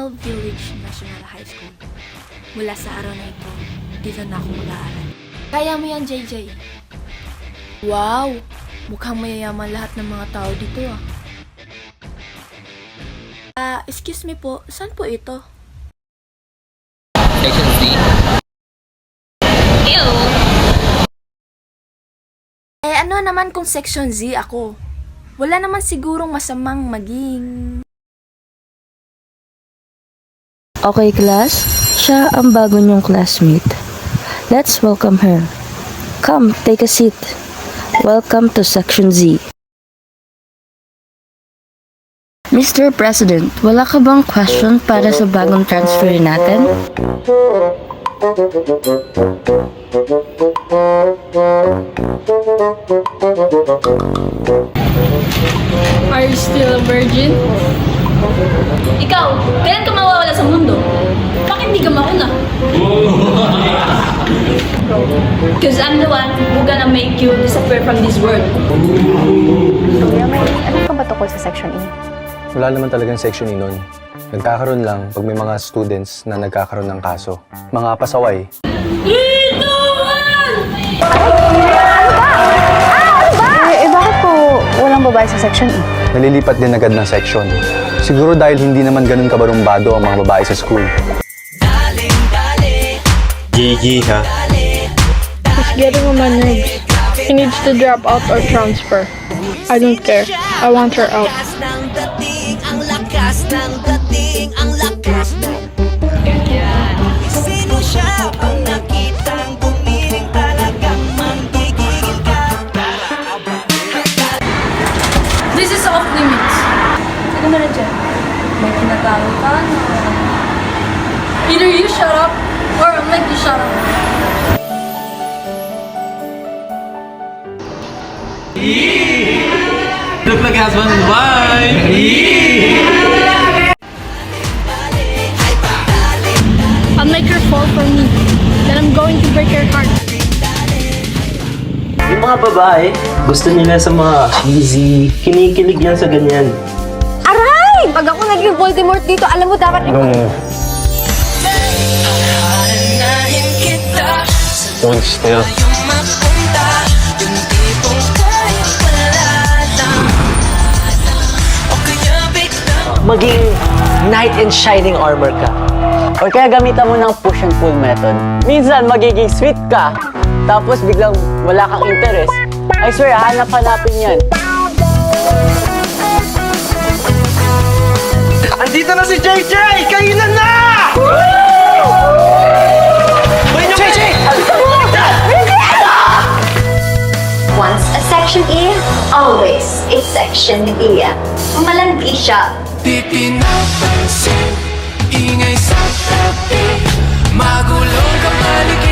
National Village National High School. Mula sa araw na ito, dito na ako mag-aaral. Kaya mo yan, JJ. Wow! Mukhang mayayaman lahat ng mga tao dito excuse me po, saan po ito? Section Z. Ew! Ano naman kung Section Z ako? Wala naman sigurong masamang maging... Okay, class. Siya ang bago niyong classmate. Let's welcome her. Come, take a seat. Welcome to Section Z. Mr. President, wala ka bang question para sa bagong transfer natin? Are you still a virgin? Ikaw, kailan ka mawawala sa mundo? Bakit hindi ka mauna? Because I'm the one who gonna make you disappear from this world. Kuya, may ano ka ba tungkol sa Section E? Wala naman talagang section E nun. Nagkakaroon lang pag may mga students na nagkakaroon ng kaso. Mga pasaway. Bakit po walang babae sa Section E? Nalilipat din agad ng section. Siguro dahil hindi naman ganun kabarumbado ang mga babae sa school. GG ha? It's getting on my nerves. He needs to drop out or transfer. I don't care. I want her out. Ang lakas ng dating, ang lakas ng sino siya pag nakitang bumiring talagang manggigigil ka. This is off limits. Ano mo na dyan? May tinatawag ka, no? Either you shut up, or I'll make you shut up. Look like husband and wife! I'll make her fall for me. Then I'm going to break her heart. Yung mga babae, gusto nila sa mga cheesy, kinikilig yan sa ganyan. Aray! Pag ako naging Voldemort dito, alam mo dapat... Anahin kita Don't still. yung mapunta, yung tipong kayang palala o kaya biglang maging knight in shining armor ka. Or kaya gamitan mo ng push and pull method. Minsan magiging sweet ka, tapos biglang wala kang interest. I swear, hanap-hanapin yan. Andito na si JJ! Kainan na! JJ! Once a Section E, always a Section E. Malandi siya. di pinapansin, ingay sa tabi, magulong kapaligid.